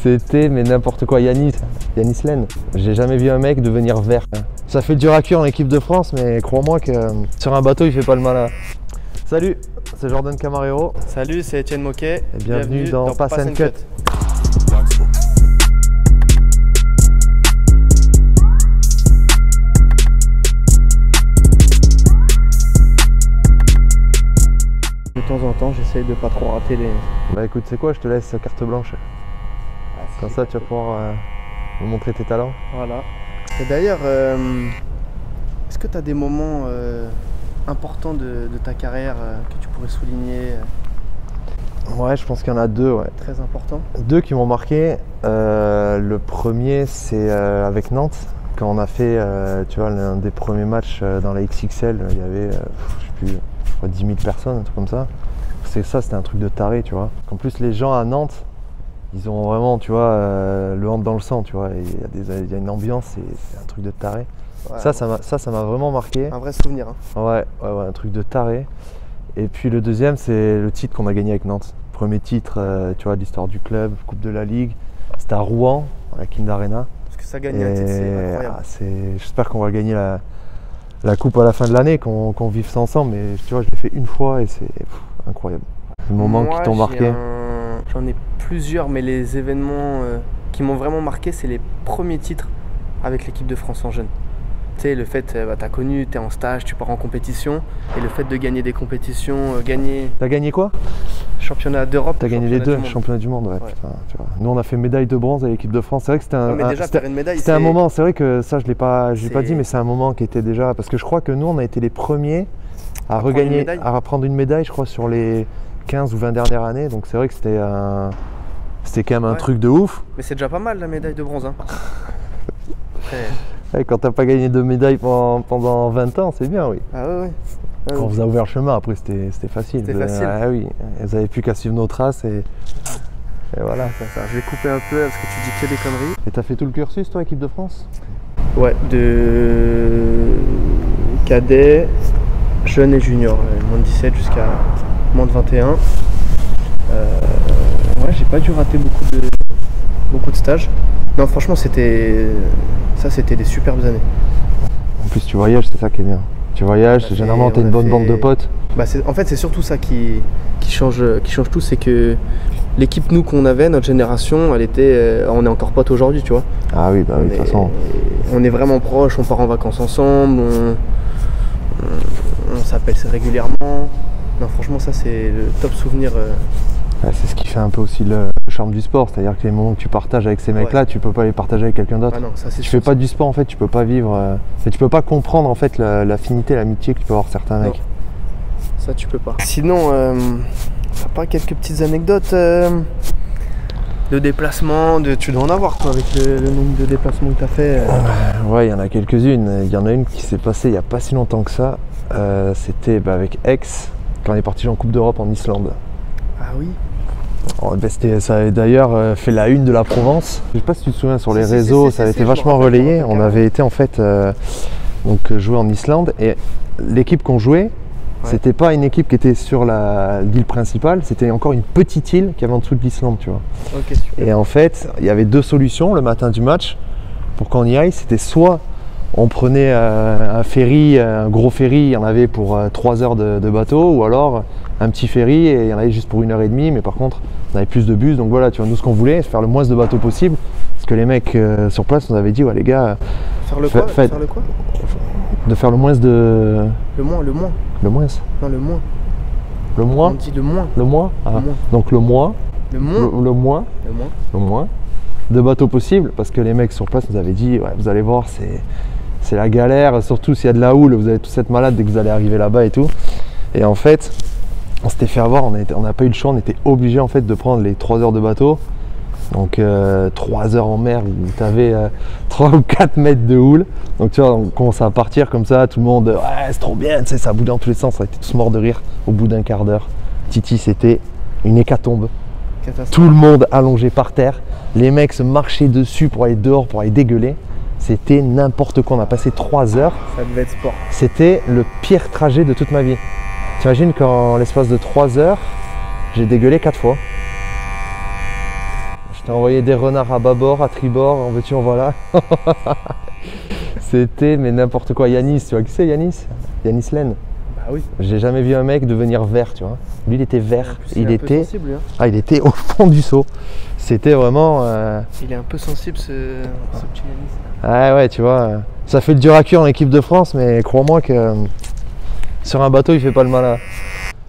C'était mais n'importe quoi, Yanis Len. J'ai jamais vu un mec devenir vert. Ça fait dur à cuire en équipe de France, mais crois-moi que sur un bateau il fait pas le malin. Salut, c'est Jordan Camarero. Salut, c'est Etienne Moquet. Et bienvenue dans Pass and Cut. De temps en temps, j'essaye de pas trop rater les... Bah écoute, c'est quoi, je te laisse carte blanche. Comme ça, tu vas pouvoir me montrer tes talents. Voilà. Et d'ailleurs, est-ce que tu as des moments importants de ta carrière que tu pourrais souligner? Ouais, je pense qu'il y en a deux. Ouais. Très importants. Deux qui m'ont marqué. Le premier, c'est avec Nantes. Quand on a fait tu vois, l'un des premiers matchs dans la XXL, il y avait, je sais plus, je crois 10 000 personnes, un truc comme ça. C'était un truc de taré, tu vois. En plus, les gens à Nantes, ils ont vraiment, tu vois, le hand dans le sang, tu vois. Il y a une ambiance, c'est un truc de taré. Ouais, ça m'a vraiment marqué. Un vrai souvenir. Hein. Ouais, un truc de taré. Et puis le deuxième, c'est le titre qu'on a gagné avec Nantes. Premier titre, tu vois, de l'histoire du club, Coupe de la Ligue. C'était à Rouen, à la Kind Arena. Parce que ça gagne un titre, c'est incroyable. J'espère qu'on va gagner la coupe à la fin de l'année, qu'on vive ça ensemble. Mais tu vois, je l'ai fait une fois et c'est incroyable. Les moments qui t'ont marqué. J'en ai plusieurs, mais les événements qui m'ont vraiment marqué, c'est les premiers titres avec l'équipe de France en jeune. Tu sais, le fait, t'as connu, t'es en stage, tu pars en compétition, et le fait de gagner des compétitions, gagner... T'as gagné quoi? Championnat d'Europe. T'as gagné les deux, championnat du monde, ouais. Putain, tu vois. Nous, on a fait médaille de bronze à l'équipe de France. C'est vrai que c'était un moment, c'est vrai que ça, je l'ai pas dit, mais c'est un moment qui était déjà... Parce que je crois que nous, on a été les premiers à regagner, à prendre une médaille, je crois, sur les 15 ou 20 dernières années. Donc c'est vrai que c'était quand même un truc de ouf. Mais c'est déjà pas mal, la médaille de bronze. Hein. Ouais, quand t'as pas gagné de médaille pendant 20 ans, c'est bien, oui. Ah ouais. Quand on vous a ouvert le chemin, après c'était facile. C'était facile. Ah oui, ils avaient plus qu'à suivre nos traces et voilà. Ça. Je vais couper un peu parce que tu dis que des conneries. Et t'as fait tout le cursus, toi, équipe de France? Ouais, de cadet, jeune et junior, moins de 17 jusqu'à moins de 21. Ouais, j'ai pas dû rater beaucoup de stages. Non, franchement, c'était des superbes années. En plus, tu voyages, c'est ça qui est bien. Tu voyages, généralement, tu as une bonne bande de potes. Bah, en fait, c'est surtout ça qui change tout, c'est que l'équipe, nous, qu'on avait, notre génération, on est encore potes aujourd'hui, tu vois. Ah oui, bah oui, de toute façon. On est vraiment proches, on part en vacances ensemble, on s'appelle régulièrement. Non, franchement, ça, c'est le top souvenir. Ouais, c'est ce qui fait un peu aussi le charme du sport, c'est-à-dire que les moments que tu partages avec ces mecs-là, tu peux pas les partager avec quelqu'un d'autre. Ah non, ça, tu fais pas du sport, en fait, tu peux pas vivre, tu peux pas comprendre en fait l'affinité, l'amitié que tu peux avoir certains mecs. Ça, tu peux pas. Sinon, t'as pas quelques petites anecdotes de déplacement, tu dois en avoir toi avec le nombre de déplacements que t'as fait. Ouais, il y en a quelques-unes. Il y en a une qui s'est passée il y a pas si longtemps que ça. C'était avec Aix, quand on est parti en Coupe d'Europe en Islande. Ah oui. Ça avait d'ailleurs fait la une de la Provence. Je sais pas si tu te souviens, sur les réseaux, ça avait été vachement relayé. On avait été en fait jouer en Islande et l'équipe qu'on jouait, c'était pas une équipe qui était sur l'île principale, c'était encore une petite île qui avait en dessous de l'Islande, tu vois. Okay, super. Et en fait, il y avait deux solutions le matin du match pour qu'on y aille. C'était soit on prenait un ferry, un gros ferry, il y en avait pour 3 heures de bateau, ou alors un petit ferry et il y en avait juste pour 1h30, mais par contre on avait plus de bus, donc voilà, tu vois, nous ce qu'on voulait, c'est faire le moins de bateaux possible, parce que les mecs sur place nous avaient dit, ouais les gars, faire le quoi de faire le moins de... Le moins Non, le moins. Le moins. On dit le moins. Le moins, ah. Le moins. Donc le moins. Le moins. Le moins de bateaux possible, parce que les mecs sur place nous avaient dit, ouais, vous allez voir, c'est la galère, surtout s'il y a de la houle, vous allez tous être malades dès que vous allez arriver là-bas et tout. Et en fait, on s'était fait avoir, on n'a pas eu le choix, on était obligé en fait de prendre les 3 heures de bateau. Donc 3 heures en mer où tu avais 3 ou 4 mètres de houle. Donc tu vois, on commençait à partir comme ça, tout le monde, ouais c'est trop bien, tu sais, ça boudait dans tous les sens, on était tous morts de rire au bout d'un quart d'heure. Titi, c'était une hécatombe. Tout le monde allongé par terre, les mecs se marchaient dessus pour aller dehors, pour aller dégueuler. C'était n'importe quoi, on a passé 3 heures. Ça devait être sport. C'était le pire trajet de toute ma vie. T'imagines qu'en l'espace de 3 heures, j'ai dégueulé 4 fois. Je t'ai envoyé des renards à bâbord, à tribord, en veux-tu, en voilà. C'était mais n'importe quoi. Yanis, tu vois qui c'est Yanis? Yanis Len. Bah oui. J'ai jamais vu un mec devenir vert, tu vois. Lui, il était vert. Il est un peu sensible, lui, hein. Ah, il était au fond du seau. C'était vraiment. Il est un peu sensible, ce petit Yanis. Ah ouais, tu vois. Ça fait le dur à cuire en équipe de France, mais crois-moi que sur un bateau, il fait pas le malin.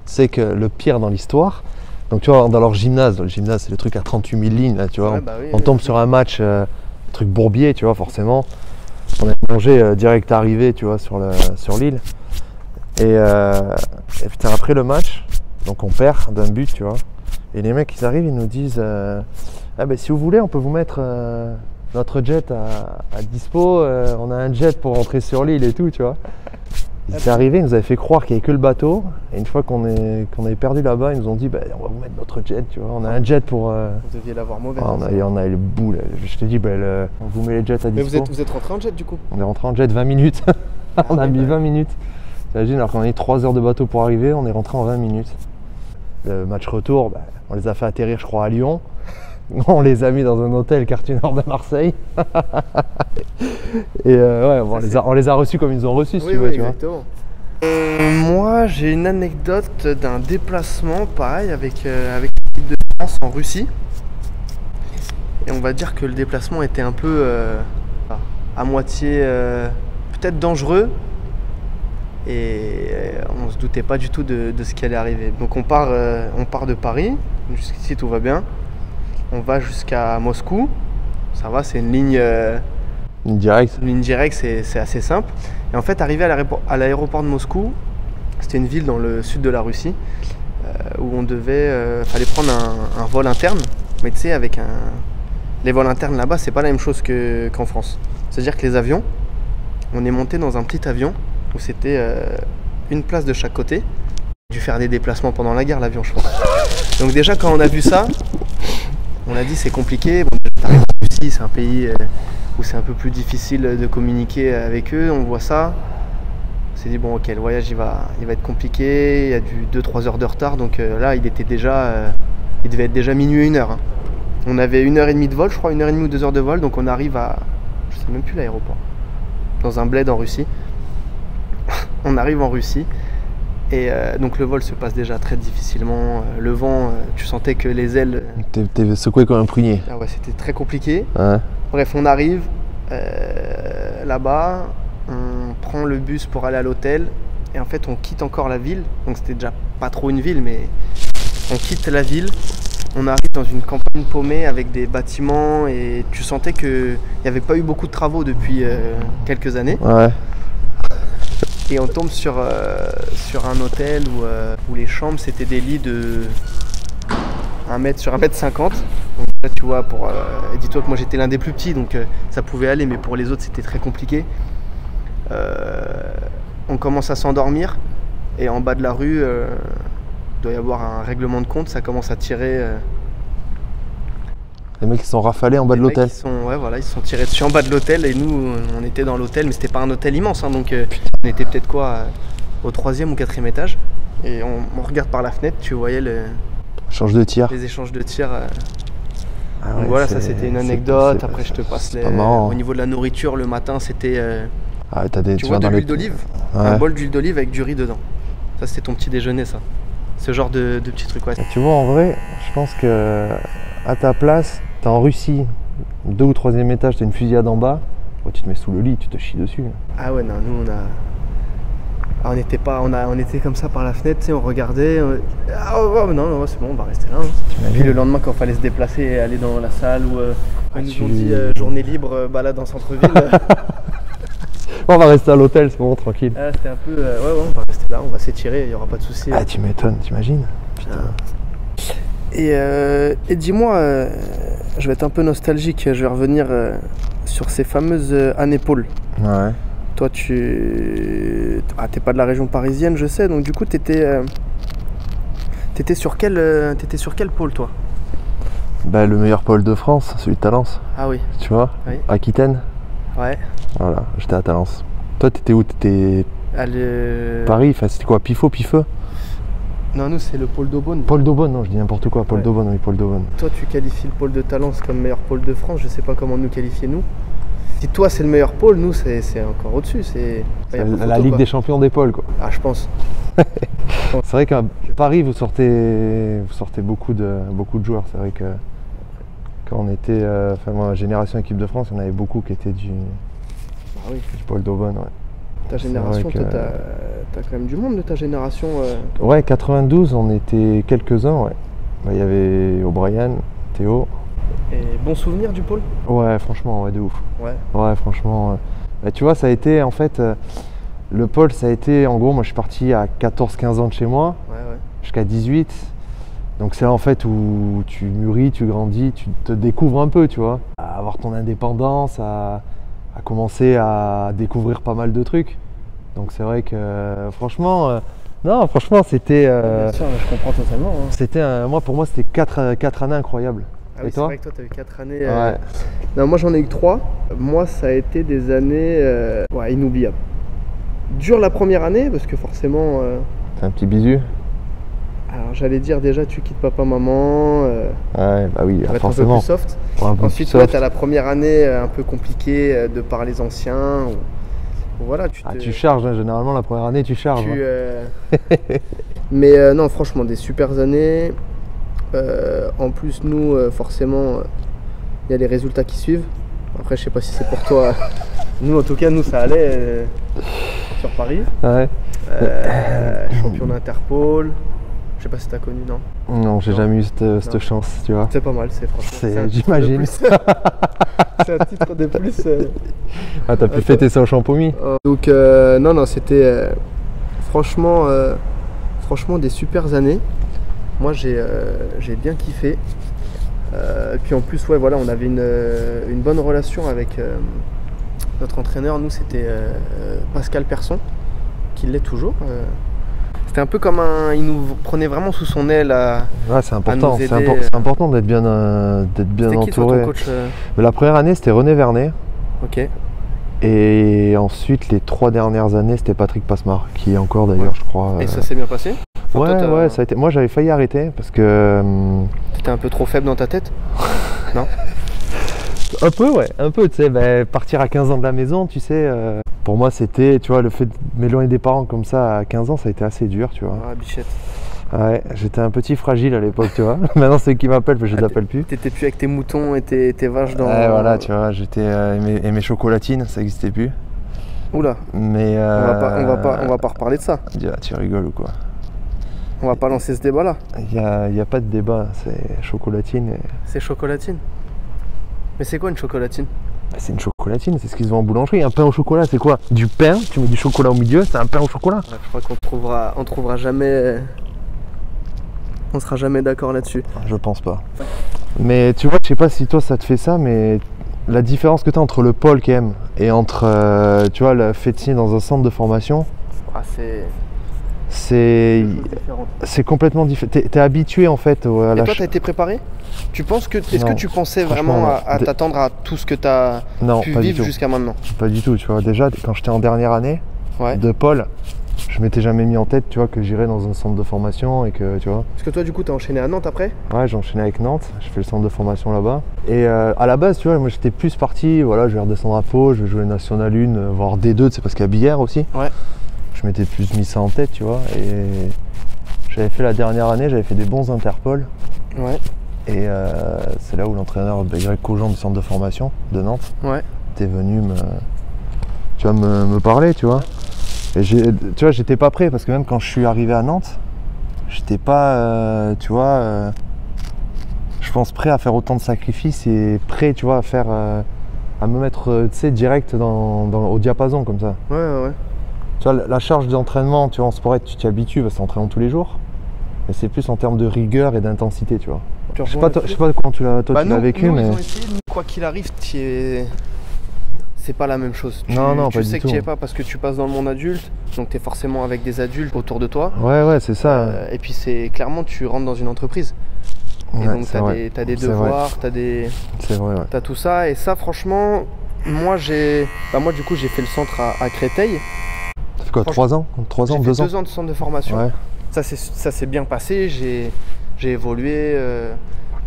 C'est que le pire dans l'histoire. Donc tu vois, dans leur gymnase, le gymnase c'est le truc à 38 000 lignes, là, tu vois. Ouais, bah oui, on tombe sur un match, truc bourbier, tu vois, forcément. On a mangé direct arrivé, tu vois, sur l'île. Et putain, après le match, donc on perd d'un but, tu vois. Et les mecs, ils arrivent, ils nous disent ah ben si vous voulez, on peut vous mettre notre jet à dispo. On a un jet pour rentrer sur l'île et tout, tu vois. Ils étaient arrivés, ils nous avaient fait croire qu'il n'y avait que le bateau. Et une fois qu'on avait perdu là-bas, ils nous ont dit on va vous mettre notre jet, tu vois. On a un jet pour. Vous deviez l'avoir mauvais. On a le bout là. Je t'ai dit, on vous met les jets à dispo. Mais vous êtes rentré en jet du coup? On est rentré en jet 20 minutes. On a mis 20 minutes. T'imagines, alors qu'on a eu 3 heures de bateau pour arriver, on est rentré en 20 minutes. Le match retour, on les a fait atterrir, je crois, à Lyon. On les a mis dans un hôtel quartier nord de Marseille. Et ouais, on les a reçus comme ils nous ont reçus, si tu veux. Exactement. Moi, j'ai une anecdote d'un déplacement, pareil, avec l'équipe de France en Russie. Et on va dire que le déplacement était un peu à moitié peut-être dangereux. Et on se doutait pas du tout de ce qui allait arriver. Donc on part de Paris, jusqu'ici tout va bien. On va jusqu'à Moscou, ça va, c'est une ligne directe. Une ligne directe, c'est assez simple. Et en fait, arrivé à l'aéroport de Moscou, c'était une ville dans le sud de la Russie, où on fallait prendre un vol interne. Mais tu sais, les vols internes là-bas, c'est pas la même chose qu'en France. C'est-à-dire que les avions, on est monté dans un petit avion où c'était une place de chaque côté. J'ai dû faire des déplacements pendant la guerre, l'avion, je pense. Donc déjà, quand on a vu ça, on a dit c'est compliqué. Bon, t'arrives en Russie, c'est un pays où c'est un peu plus difficile de communiquer avec eux. On voit ça. On s'est dit bon ok, le voyage il va être compliqué. Il y a du 2-3 heures de retard. Donc là, il devait être déjà minuit 1h. Hein. On avait 1h30 de vol, je crois, 1h30 ou 2 heures de vol. Donc on arrive à, je sais même plus l'aéroport, dans un bled en Russie. On arrive en Russie. Et donc le vol se passe déjà très difficilement. Le vent, tu sentais que les ailes... T'es secoué comme un prunier. Ah ouais, c'était très compliqué. Ouais. Bref, on arrive là-bas, on prend le bus pour aller à l'hôtel. Et en fait, on quitte encore la ville. Donc c'était déjà pas trop une ville, mais on quitte la ville. On arrive dans une campagne paumée avec des bâtiments. Et tu sentais qu'il n'y avait pas eu beaucoup de travaux depuis quelques années. Ouais. Et on tombe sur un hôtel où les chambres c'était des lits de 1 mètre sur 1,50 m. Donc là tu vois, dis-toi que moi j'étais l'un des plus petits, donc ça pouvait aller, mais pour les autres c'était très compliqué. On commence à s'endormir et en bas de la rue il doit y avoir un règlement de compte, ça commence à tirer. Les mecs qui sont rafalés en bas de l'hôtel. Ouais, voilà, ils se sont tirés dessus en bas de l'hôtel et nous on était dans l'hôtel, mais c'était pas un hôtel immense, hein, donc on était peut-être au 3e ou 4e étage et on regarde par la fenêtre, tu voyais les échanges de tirs. Ah ouais, donc voilà, ça c'était une anecdote. Après je te passe au niveau de la nourriture, le matin c'était tu vois, de l'huile d'olive, un bol d'huile d'olive avec du riz dedans. Ça c'était ton petit déjeuner, ça. Ce genre de petits trucs, ouais. Tu vois, en vrai, je pense que à ta place, t'es en Russie, 2 ou 3e étage, t'as une fusillade en bas, tu te mets sous le lit, tu te chies dessus. Ah ouais, non, nous on était comme ça par la fenêtre, tu sais, on regardait. Non, c'est bon, on va rester là. Hein. Puis le lendemain, quand il fallait se déplacer et aller dans la salle où ils nous ont dit journée libre, balade en centre-ville. On va rester à l'hôtel, c'est bon, tranquille. C'était un peu, on va rester là, on va s'étirer, il n'y aura pas de souci. Ah, tu m'étonnes, t'imagines? Putain. Et dis-moi, je vais être un peu nostalgique, je vais revenir sur ces fameuses années pôle. Ouais. Toi, t'es pas de la région parisienne, je sais, donc du coup, t'étais sur quel pôle, toi? Le meilleur pôle de France, celui de Talence. Ah oui. Tu vois, oui. Aquitaine. Ouais. Voilà, j'étais à Talence. Toi, t'étais où? T'étais Paris, enfin c'était quoi, Pifeu? Non, nous, c'est le pôle d'Aubonne. Pôle d'Aubonne, non, je dis n'importe quoi. Pôle Ouais. d'Aubonne, oui, pôle d'Aubonne. Toi, tu qualifies le pôle de Talence comme meilleur pôle de France. Je sais pas comment nous qualifier, nous. Si toi, c'est le meilleur pôle, nous, c'est encore au-dessus. C'est La Ligue des champions des pôles, quoi. Ah, je pense. C'est vrai qu'à Paris, vous sortez beaucoup de joueurs. C'est vrai que quand on était, enfin moi, génération équipe de France, on avait beaucoup qui étaient du pôle d'Aubonne. Ouais. Ta génération, toi, t'as quand même du monde de ta génération. Ouais, 92, on était quelques-uns, ouais. Bah, il y avait O'Brien, Théo. Et bon souvenir du pôle? Ouais, franchement, ouais, de ouf. Ouais. Ouais, franchement. Bah, tu vois, ça a été, en fait, le pôle, ça a été, en gros, moi je suis parti à 14-15 ans de chez moi, jusqu'à 18. Donc c'est là, en fait, où tu mûris, tu grandis, tu te découvres un peu, tu vois. À avoir ton indépendance, à commencer à découvrir pas mal de trucs. Donc c'est vrai que, franchement, non, franchement, c'était... Bien sûr, je comprends totalement. Hein. C'était pour moi, c'était 4 années incroyables. Ah oui, Et toi? c'est vrai que toi, tu as eu 4 années. Ouais. Non, moi, j'en ai eu 3. Moi, ça a été des années inoubliables. Dur la première année, parce que forcément. T'as un petit bisu? Alors, j'allais dire déjà, tu quittes papa, maman. Ouais, bah oui, ça va forcément. être un peu plus soft. Ouais, un peu Ensuite, plus soft. tu as la première année un peu compliquée de par les anciens. Voilà, tu charges, hein, généralement, la première année, tu charges. Mais non, franchement, des super années. En plus, nous, forcément, il y a les résultats qui suivent. Après, je sais pas si c'est pour toi. Nous, en tout cas, nous, ça allait sur Paris. Ouais. Champion d'Interpol. Je sais pas si t'as connu, non? Non, j'ai jamais eu cette chance, tu vois. C'est pas mal, c'est franchement. J'imagine. C'est un titre de plus. Ah, t'as pu fêter ça au Champomy? Donc, non, c'était franchement des super années. Moi, j'ai bien kiffé. Et puis en plus, ouais, voilà, on avait une bonne relation avec notre entraîneur. Nous, c'était Pascal Persson, qui l'est toujours. C'était un peu comme il nous prenait vraiment sous son aile. Ouais, c'est important. C'est c'est important d'être bien entouré. Qui, toi, ton coach Mais la première année, c'était René Vernet. Ok. Et ensuite, les 3 dernières années, c'était Patrick Passemar, qui est encore d'ailleurs, je crois. Et ça s'est bien passé? Ouais, ça a été. Moi, j'avais failli arrêter parce que. T'étais un peu trop faible dans ta tête? Non? Un peu, ouais, un peu, tu sais, partir à 15 ans de la maison, tu sais, pour moi c'était, tu vois, le fait de m'éloigner des parents comme ça à 15 ans, ça a été assez dur, tu vois. Ah, bichette. Ouais, j'étais un petit fragile à l'époque, tu vois. Maintenant c'est qui m'appelle, mais je t'appelle plus. T'étais plus avec tes moutons et tes vaches dans... Ouais, voilà, tu vois, j'étais, et mes chocolatines, ça n'existait plus. Oula, mais on va pas reparler de ça. Tu rigoles ou quoi? On va pas lancer ce débat-là. Il y a pas de débat, c'est chocolatine. C'est chocolatine. Mais c'est quoi une chocolatine? C'est une chocolatine, c'est ce qu'ils vendent en boulangerie. Un pain au chocolat, c'est quoi? Du pain, tu mets du chocolat au milieu, c'est un pain au chocolat. Ouais, je crois qu'on trouvera jamais... On sera jamais d'accord là-dessus. Je pense pas. Mais tu vois, je sais pas si toi ça te fait ça, mais la différence que tu as entre le pôle KM et entre, tu vois, le fait de signer dans un centre de formation, c'est complètement différent. T'es habitué en fait à Et toi, t'as été préparé? Est-ce que tu pensais vraiment à t'attendre à tout ce que t'as pu vivre jusqu'à maintenant? Pas du tout, tu vois. Déjà, quand j'étais en dernière année de pôle, je m'étais jamais mis en tête, tu vois, que j'irais dans un centre de formation et que, tu vois. Parce que toi, du coup, t'as enchaîné à Nantes après? Ouais, j'ai enchaîné avec Nantes, j'ai fait le centre de formation là-bas. Et à la base, tu vois, moi j'étais plus parti, voilà, je vais redescendre à Pau, je vais jouer National 1, voire D2, c'est parce qu'il y a Billère aussi. Ouais. Je m'étais plus mis ça en tête, tu vois. Et j'avais fait la dernière année, j'avais fait des bons interpol. Ouais. Et c'est là où l'entraîneur Greg Cogent du centre de formation de Nantes était venu me parler, tu vois. Et tu vois, j'étais pas prêt parce que même quand je suis arrivé à Nantes, j'étais pas, tu vois, je pense prêt à faire autant de sacrifices et prêt, tu vois, à me mettre, tu sais, direct au diapason comme ça. Ouais. Tu vois, la charge d'entraînement, tu vois, en sport, tu t'y habitues parce que c'est entraînement tous les jours. Mais c'est plus en termes de rigueur et d'intensité, tu vois. Je sais pas comment tu l'as vécu, mais... Quoi qu'il arrive, c'est pas la même chose. Tu sais que tu y es pas parce que tu passes dans le monde adulte, donc tu es forcément avec des adultes autour de toi. Ouais, c'est ça. Et puis c'est clairement, tu rentres dans une entreprise. Et donc t'as des devoirs, C'est vrai, ouais. T'as tout ça. Et ça, franchement, moi du coup, j'ai fait le centre à Créteil. Ça fait quoi, 3 ans 2 ans? 2 ans de centre de formation. Ouais. Ça s'est bien passé, j'ai évolué.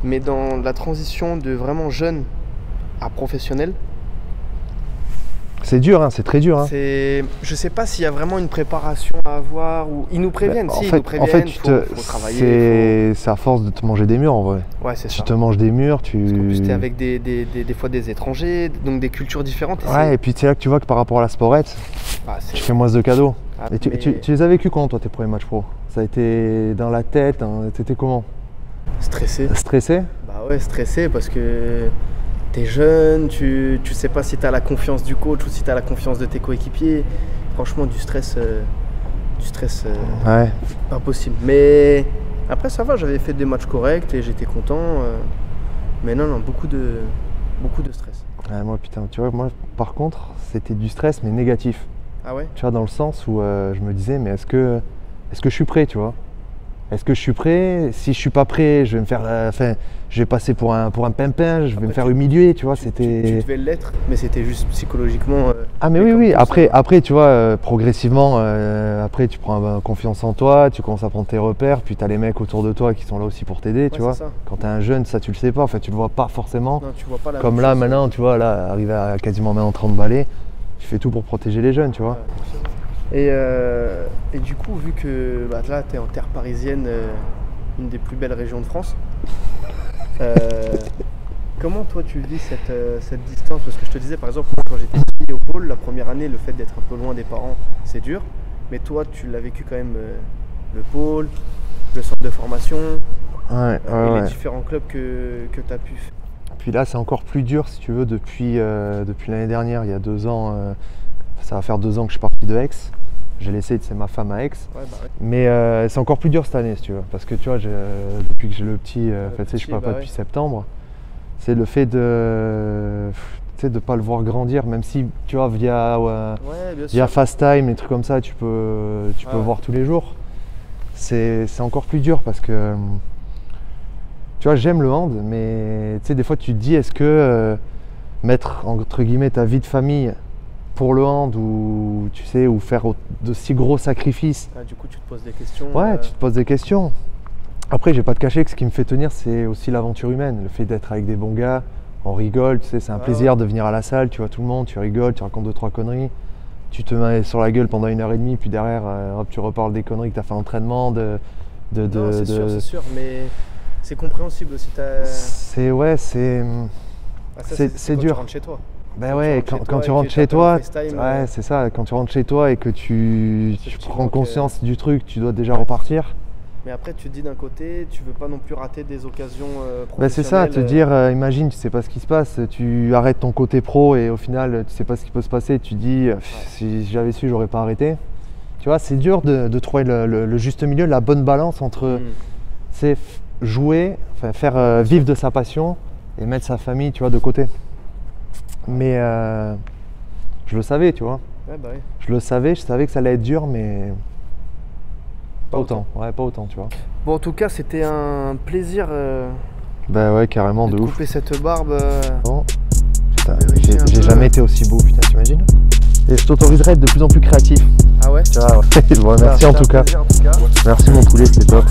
Mais dans la transition de vraiment jeune à professionnel, C'est dur, hein, c'est très dur. Hein. je sais pas s'il y a vraiment une préparation à avoir ou ils nous préviennent. Bah, Si, en ils fait, nous préviennent, faut travailler. c'est à force de te manger des murs en vrai. Ouais, c'est Tu ça. te manges des murs, Parce qu'en plus, t'es avec des fois des étrangers, donc des cultures différentes. Ouais, et puis c'est là que tu vois que par rapport à la sporette, tu fais moins de cadeaux. Et tu les as vécu comment toi tes premiers matchs pro? Ça a été dans la tête, hein, t'étais comment? Stressé. Stressé? Bah ouais, stressé parce que t'es jeune, tu sais pas si t'as la confiance du coach ou si t'as la confiance de tes coéquipiers. Franchement, du stress, Ouais. pas possible. Mais après, ça va, j'avais fait des matchs corrects et j'étais content. Mais non, beaucoup de stress. Ouais, moi putain, tu vois, moi par contre, c'était du stress mais négatif. Ah ouais? Tu vois, dans le sens où je me disais, mais est-ce que je suis prêt, tu vois? Est-ce que je suis prêt? Si je suis pas prêt, je vais me faire, je vais passer pour un pimpin, je vais me faire humilier, tu vois. Tu devais l'être, mais c'était juste psychologiquement. Ah mais oui. Après, tu vois, progressivement, après tu prends confiance en toi, tu commences à prendre tes repères, puis tu as les mecs autour de toi qui sont là aussi pour t'aider, tu vois. Ça. Quand tu es un jeune, ça tu le sais pas, en fait, tu le vois pas forcément. Non, tu vois pas la Comme même là chose. maintenant, tu vois, là, arrivé à quasiment maintenant 30 balais, tu fais tout pour protéger les jeunes, tu vois. Et du coup, vu que là, tu es en terre parisienne, une des plus belles régions de France, comment toi tu vis cette distance? Parce que je te disais, par exemple, moi quand j'étais petit au pôle, la première année, le fait d'être un peu loin des parents, c'est dur. Mais toi, tu l'as vécu quand même, le pôle, le centre de formation, Ouais, et les différents clubs que tu as pu faire. Puis là, c'est encore plus dur, si tu veux, depuis l'année dernière, il y a 2 ans. Ça va faire 2 ans que je suis parti de Aix. J'ai laissé ma femme à Aix. Ouais. Mais c'est encore plus dur cette année, si tu veux. Parce que tu vois, depuis que j'ai le petit, je suis papa depuis septembre, c'est le fait de ne pas le voir grandir, même si tu vois, via FaceTime, les trucs comme ça, tu peux voir tous les jours. C'est encore plus dur parce que tu vois, j'aime le hand, mais tu sais, des fois tu te dis, est-ce que mettre entre guillemets ta vie de famille pour le hand ou tu sais, ou faire de si gros sacrifices. Du coup, tu te poses des questions. Ouais, tu te poses des questions. Après, je vais pas te cacher que ce qui me fait tenir, c'est aussi l'aventure humaine, le fait d'être avec des bons gars, on rigole, tu sais, c'est un plaisir de venir à la salle, tu vois tout le monde, tu rigoles, tu racontes 2-3 conneries, tu te mets sur la gueule pendant 1h30, puis derrière, hop, tu reparles des conneries que tu as fait en entraînement, Non, c'est sûr, mais c'est compréhensible aussi. C'est dur. Quand tu rentres chez toi. Ben ouais, quand tu rentres chez toi, ouais, c'est ça, quand tu rentres chez toi et que tu prends conscience du truc, tu dois déjà repartir. Mais après, tu te dis d'un côté, tu veux pas non plus rater des occasions professionnelles. Ben c'est ça, te dire, imagine, tu sais pas ce qui se passe, tu arrêtes ton côté pro et au final, tu sais pas ce qui peut se passer, tu dis, si j'avais su, j'aurais pas arrêté. Tu vois, c'est dur de trouver le juste milieu, la bonne balance entre jouer, faire vivre de sa passion et mettre sa famille, tu vois, de côté. Mais je le savais, tu vois. Ouais, bah oui. Je savais que ça allait être dur, mais pas autant. Ouais, pas autant, tu vois. Bon, en tout cas, c'était un plaisir bah ouais, carrément, de ouf. couper cette barbe. Bon. Putain, j'ai jamais été aussi beau, putain, t'imagines? Et je t'autoriserai à être de plus en plus créatif. Ah ouais? Tu vois, ouais. Bon, merci en tout cas. Merci mon poulet, c'était top.